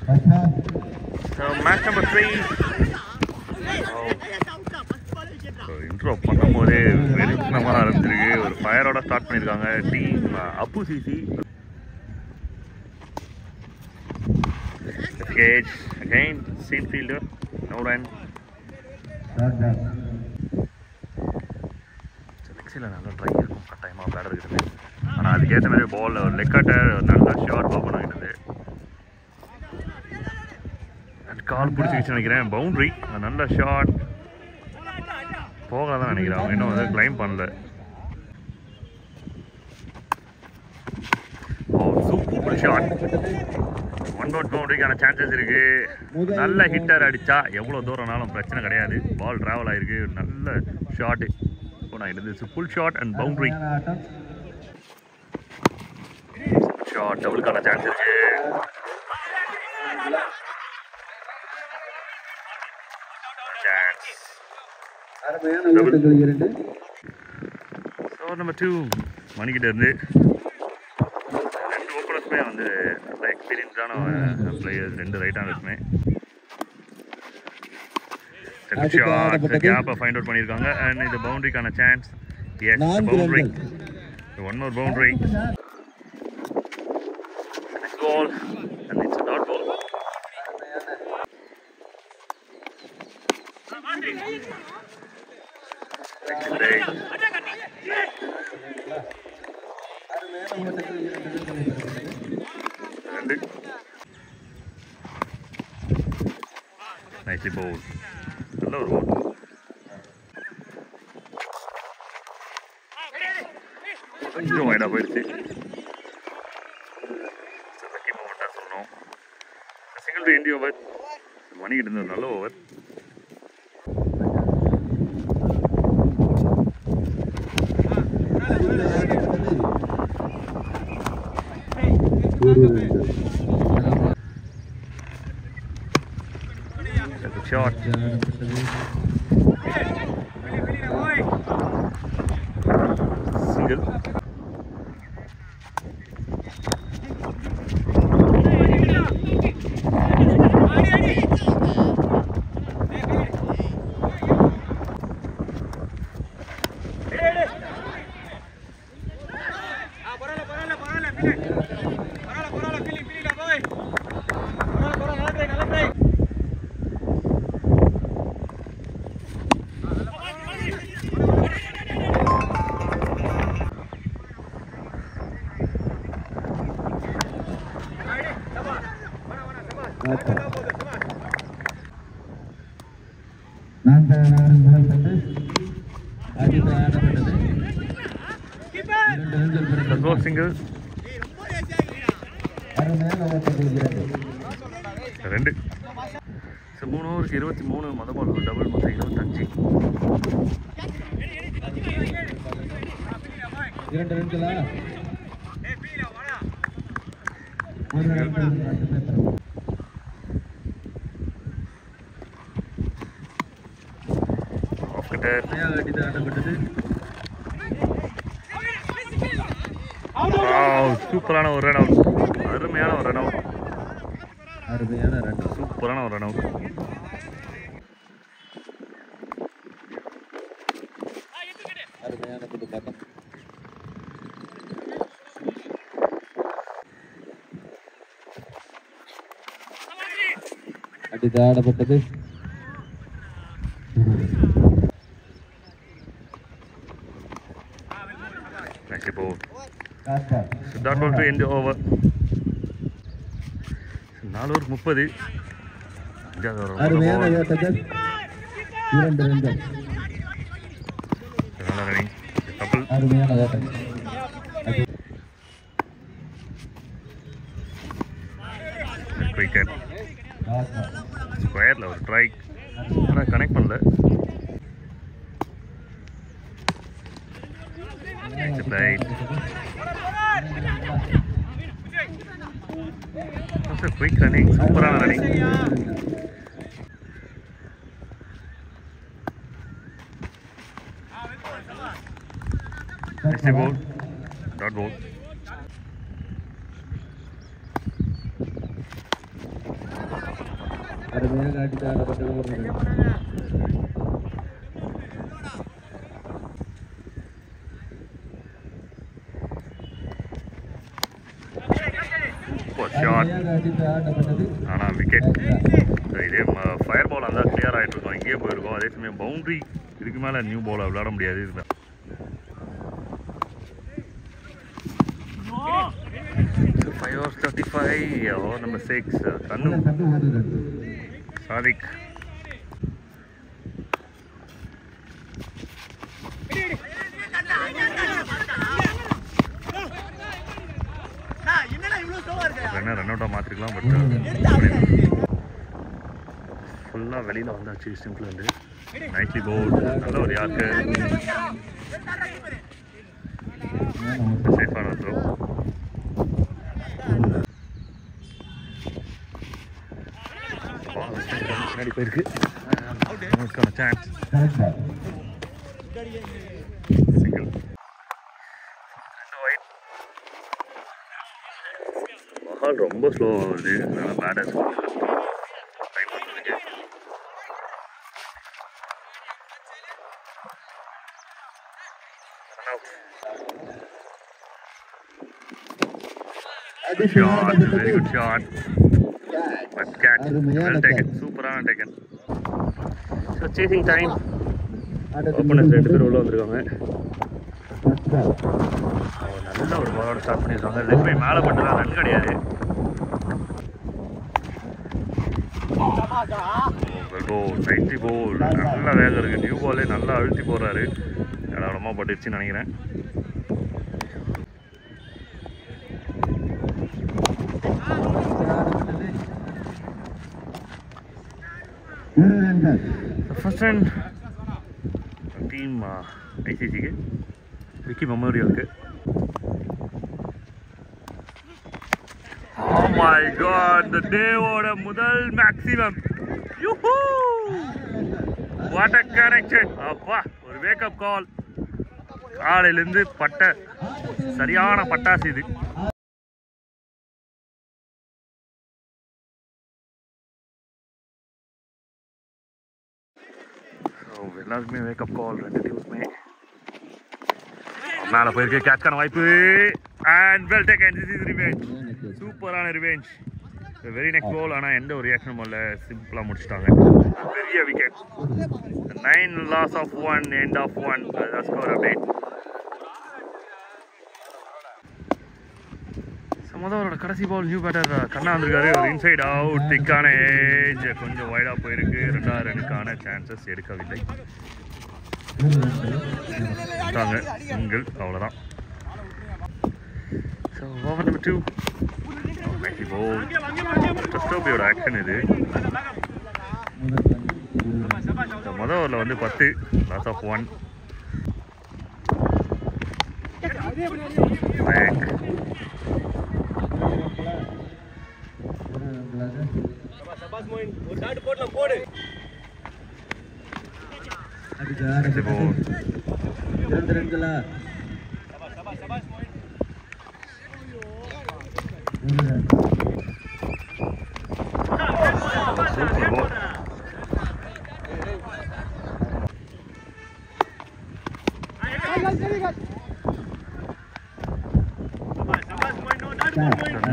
So match number 3. Intro பண்ணும்போதே வெறித்தனமாக ஆரம்பிச்சிருக்கு. ஒரு ஃபயரோட ஸ்டார்ட் பண்ணியிருக்காங்க team Appu CC. Cage again, same fielder, no run. நெக்ஸ்டில் நல்லா ட்ரை இருக்கும் கட்டாயமாக பேடர் இருக்குது. ஆனால் அதுக்கேற்ற மாதிரி பால் ஒரு லெக்காட்டை நல்லா ஷார்ட் ஓப்பன் ஆகிடுது. கால் பிடிச்சிக்கிச்சு நினைக்கிறேன். பவுண்ட்ரி நல்ல ஷார்ட் போகலாம் தான் நினைக்கிறேன். அவங்க இன்னும் வந்து கிளைம் பண்ணல. Super shot. ஒன் அவுட் பவுண்டரிக்கான சான்சஸ் இருக்கு. நல்ல ஹிட்டர் அடித்தா எவ்வளோ தூரம்னாலும் பிரச்சனை கிடையாது. பால் ட்ராவல் ஆகிருக்கு. நல்ல ஷாட்டு போன் ஆகிடுது. Full shot and boundary shot. டபுளுக்கான சான்ஸ் இருக்கு. நம்பர் 2 மணிக்கிட்ட இருந்து 2 ஓப்பனர்ஸுமே வந்து நல்ல எக்ஸ்பீரியன்ஸான பிளேயர்ஸ். 2 ரைட் ஹேண்டர்ஸுமே கேப்பை ஃபைண்ட் அவுட் பண்ணியிருக்காங்க. அண்ட் இது பவுண்டரிக்கான chance. Yes, boundary. One more boundary. Next ball and it's dot ball. Nicely bowl. நல்ல ஒரு பவுல். கொஞ்சம் வைடாக போயிடுச்சு. லக்கி மூமெண்ட்டாக சொல்லணும். Single to end over. மணிக்கிட்டு இருந்தது நல்ல ஓவர். Shot. Single. Single. 2. 3 ஓவருக்கு 23 மொத பால் டபுள் மொத்தம் 25. 2 ரன்களா? சூப்பரான ஒரு ரன் அவுட். அருமையான ஒரு ரன் அவுட். சூப்பரான ஒரு ரன் அவுட். அடிதாடப்பட்டது. That ball to end the over. 4 over 30. அருமையான ஓட்டங்கள். 2 ரன்கள். நல்ல ரன்னிங். கப்பல். அருமையான ஓட்டம். விக்கெட். ஸ்கொயர்ல ஒரு ஸ்ட்ரைக். ஆனா கனெக்ட் பண்ணல. Right. That's a quick running, super running. Next ball, dot ball. அருமையாக அடித்து ஆடப்பட்டது ஒரு ரன். அருமையாக அடித்து ஆடப்பட்டது. ஆனால் விக்கெட். இதே ஃபயர் பால் இருந்தால் கிளியர் ஆகிட்டு இருக்கோம், இங்கேயே போயிருக்கோம். அதே சமயம் பவுண்ட்ரி இதுக்கு மேலே நியூ பாலை விளையாட முடியாது. இதுதான் 5 overs 35. Over number 6 Kannu Sadiq. Run அவுட்டாக மாற்றிருக்கலாம், பட் ஃபுல்லாக வெளியில் வந்தாச்சு ஸ்டிம்பில் வந்து. நைட்லி போர்ட் நல்ல ஒரு யாருக்கு சேஃபான த்ரோ. முன்னாடி போயிருக்கு, சான்ஸ் சிங்கிள். பால் ரொம்ப ஸ்லோவாக வருது, அதனால் batters shot, very good shot, but catch, well taken, சூப்பரான taken. So chasing time, opponents 2 பேர் உள்ள வந்திருக்காங்க. நல்ல ஒரு பாலோட ஸ்டார்ட் பண்ணியிருக்காங்க. லெக் பை மேலே பட்டுதான், ரன் கிடையாது. நைன்டி போல் நல்ல வேகம் இருக்குது. நியூ பாலே நல்லா அழுத்தி போடுறாரு. இடமா பட்டுச்சுன்னு நினைக்கிறேன். ஃபர்ஸ்ட் ரன் டீம் ஐசிசிக்கு, விக்கி மெமோரியலுக்கு. Oh my god, the டேவோட முதல் மேக்ஸிமம். யூஹூ, வாட் அ கனெக்ஷன். அப்பா, ஒரு வேக்கப் கால். காலையிலேருந்து பட்ட சரியான பட்டாசு இது. எல்லாருக்குமே வேக்கப் கால், 2 டீம்ஸுமே. மேலே போயிருக்கு, கேட்ச்கான வாய்ப்பு. And well taken, this is revenge. சூப்பரான ரிவெஞ்ச். வெரி நெக்ஸ்ட் பால், ஆனால் எந்த ஒரு ரியாக்ஷனும் இல்லை, சிம்பிளாக முடிச்சிட்டாங்க. பெரிய wicket. 9 loss of 1, end of 1. அதுதான் ஸ்கோர் அப்டேட். மொதலோட கடைசி பால் நியூ பேட்டர் கண்ணா வந்திருக்காரு. ஒரு இன்சைட் அவுட், திக்கான ஏஜ், கொஞ்சம் வைடாக போயிருக்கு. 2வது ரனுக்கான சான்சஸ் எடுக்கவில்லை. சிங்கிள், அவ்வளோதான். So over number 2. டஸ்டோபியோட ஆக்ஷன் இது. மொதல் ஓவரில் வந்து 10 loss of 1.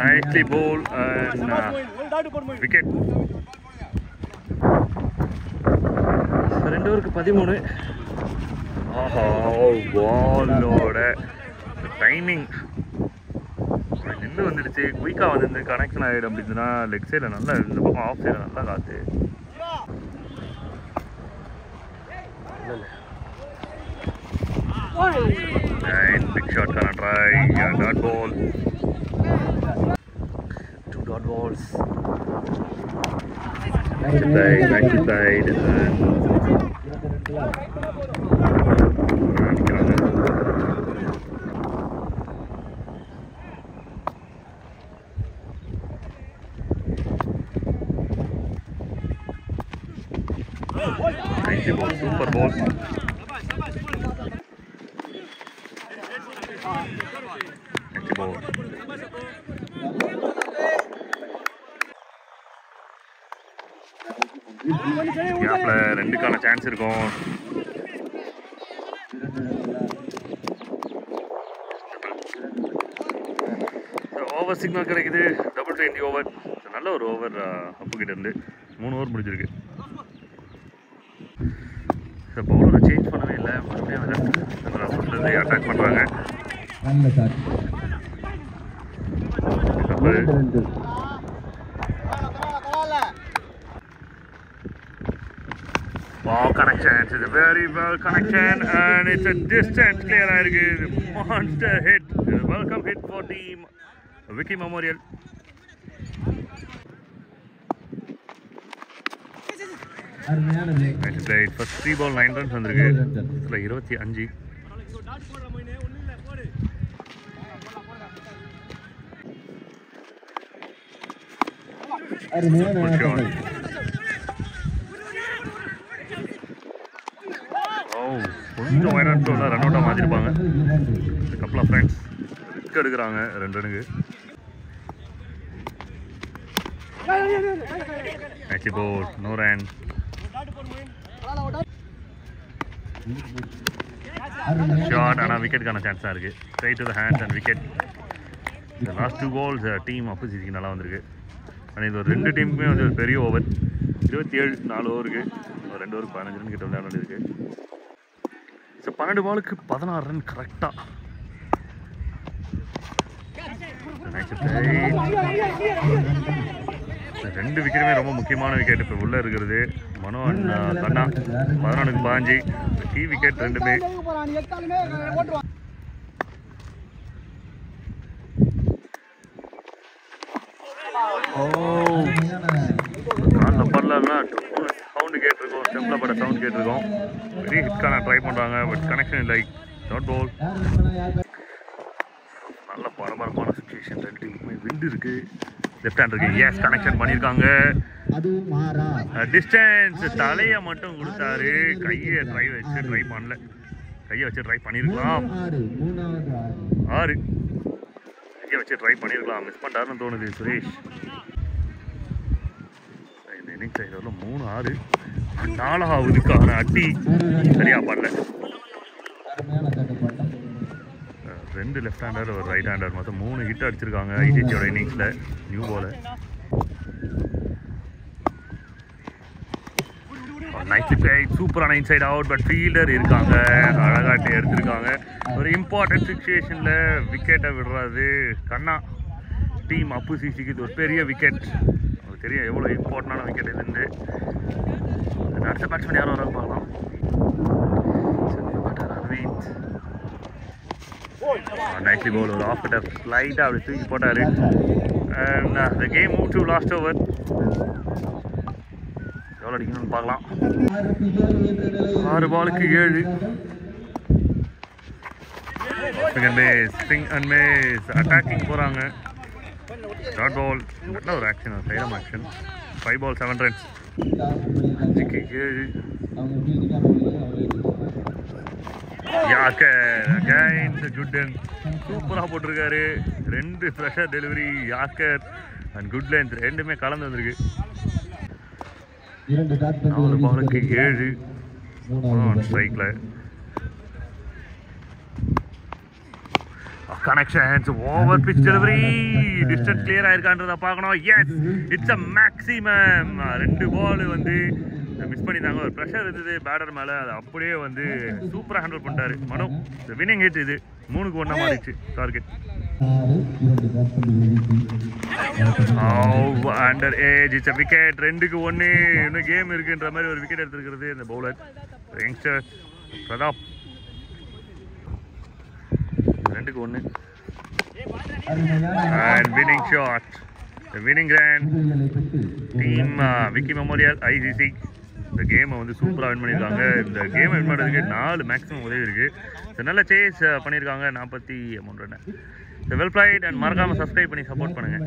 Nicely bowled and wicket. 2 ஓவருக்கு 13. ஆஹா, பாலோட டைமிங் நின்று வந்துடுச்சு. குயிக்காக வந்து கனெக்ஷன் ஆகிடும். அப்படின்னா லெக் சைடில் நல்லா, இந்த பக்கம் ஆஃப் சைடில் நல்லா காற்று. பிக் ஷாட் கான try. Dot ball, 2 dot balls. Back to side and nice ball, super ball. Nice ball. கேப்ல 2க்கான சான்ஸ் இருக்கும். ஓவர் சிக்னல் கிடைக்குது. Double 20 over. நல்ல ஒரு ஓவர் அப்பு கிட்ட இருந்து 3 ஓவர் முடிஞ்சிருக்கு. பவுலரை சேஞ்ச் பண்ணவே இல்லை. மறுபடியும் அட்டாக் பண்ணுறாங்க. Wow, connection. It's a very well connection and it's a distance clear. Monster hit. Welcome hit for team Vicky Memorial. Match played for 3 ball 9 runs வந்திருக்கு. இதுல 25. கொஞ்சம் viral run அவுட்டாக மாற்றிருப்பாங்க. Couple of friends risk எடுக்கிறாங்க 2 ரனுக்கு. Match போல் no run. Short ஆனால் விக்கெட்டுக்கான சான்ஸாக இருக்குது. Straight to the hands and wicket. இந்த last 2 balls team ஆப்போசிட்க்கு நல்லா வந்திருக்கு. ஆனால் இது ஒரு 2 டீமுக்குமே வந்து ஒரு பெரிய ஓவர். 27 4 ஓவருக்கு 2 ஓவருக்கு 15 ரன் கிட்ட விளையாட இருக்கு. ஸோ 12 பாலுக்கு 16 ரன் கரெக்டாக. 2 விக்கெட்டுமே ரொம்ப முக்கியமான விக்கெட் இப்போ உள்ளே இருக்கிறது. மனோ கண்ணா 11க்கு 15 கீ விக்கெட் 2மே. காலில் படலன்னா சவுண்டு கேட்டிருக்கோம். ஸ்டெம்பில் பட சவுண்ட் கேட்டிருக்கோம். பெரிய ஹிட்கான ட்ரை பண்ணுறாங்க. பட் கனெக்ஷன் இல்லை. Dot ball. நல்ல பரபரப்பான சுச்சுவேஷன். 2 டீமுக்குமே விண்டு இருக்கு. லெஃப்ட் ஹேண்ட் இருக்கு. எஸ் கனெக்ஷன் பண்ணியிருக்காங்க. டிஸ்டன்ஸ் தலையை மட்டும் கொடுத்தாரு. கையை ட்ரை பண்ணல. கையை வச்சு ட்ரை பண்ணியிருக்கலாம். 6 கையை வச்சு ட்ரை பண்ணியிருக்கலாம். மிஸ் பண்ணிட்டாருன்னு தோணுது சுரேஷ். இந்த இன்னிங்ஸ் சைடில் 3-6 4ஆவதுக்கான அடி சரியா பண்ணல. 2 லெஃப்ட் ஹேண்டர் ஒரு ரைட் ஹேண்டர் மொத்தம் 3 ஹிட் அடிச்சிருக்காங்க ஐசிசியோட இன்னிங்ஸில். New ball nightly play. சூப்பரான இன்சைட் அவுட். பட் ஃபீல்டர் இருக்காங்க. அழகாட்டி எடுத்திருக்காங்க. ஒரு இம்பார்ட்டன்ட் சிச்சுவேஷனில் விக்கெட்டை விடுறது கண்ணா. டீம் அப்பு சிசிக்கு இது ஒரு பெரிய விக்கெட். உங்களுக்கு தெரியும் எவ்வளோ இம்பார்ட்டண்டான விக்கெட் இதுன்னு. அடுத்த பேட்ஸ்மேன் யாரும் வராங்க பார்க்கலாம். அரவிந்த் நைட்லி பால் ஒரு ஆஃப் கட்டர் லைட்டாக அப்படி தூக்கி போட்டார். And the game move to last over. எவ்வளோ அடிக்கணும்னு பார்க்கலாம். 6 பாலுக்கு 7. Swing and miss. அட்டாக்கிங் போகிறாங்க. Dot ball. நல்ல ஒரு ஆக்ஷன். சைடம் ஆக்ஷன். 5 ball 7 runs. 5க்கு 7. யார்கர் அகைன் குட்லென்த் சூப்பராக போட்டிருக்காரு. 2 pressure delivery. Yorker and good length 2மே கலந்து வந்திருக்கு. 4 பாலுக்கு 7 ஸ்ட்ரைக்கில். Connections over pitch delivery. Distance clear ஆயிருக்கான்றதை பார்க்கணும். Yes it's a maximum. 2 ball வந்து மிஸ் பண்ணியிருந்தாங்க. ஒரு ப்ரெஷர் இருந்தது பேட்டர் மேலே. அது அப்படியே வந்து சூப்பராக ஹேண்டில் பண்ணிட்டாரு மனோ. வின்னிங் ஹிட் இது. 3க்கு 1 மாறிடுச்சு target. Under age. It's a wicket. 2க்கு 1. இன்னும் கேம் இருக்குன்ற மாதிரி ஒரு விக்கெட் எடுத்துருக்கிறது இந்த பவுலர் யங்ஸ்டர் பிரதாப். 2க்கு 1. And winning shot. The winning run. Team Vicky Memorial ICC. இந்த கேமை வந்து சூப்பராக வின் பண்ணியிருக்காங்க. இந்த கேமை வின் பண்ணுறதுக்கு 4 மேக்ஸிமம் உதவி இருக்குது. நல்ல சேஸ் பண்ணியிருக்காங்க. 43 ரன். Well flight. அண்ட் மறக்காமல் சப்ஸ்கிரைப் பண்ணி சப்போர்ட் பண்ணுங்கள்.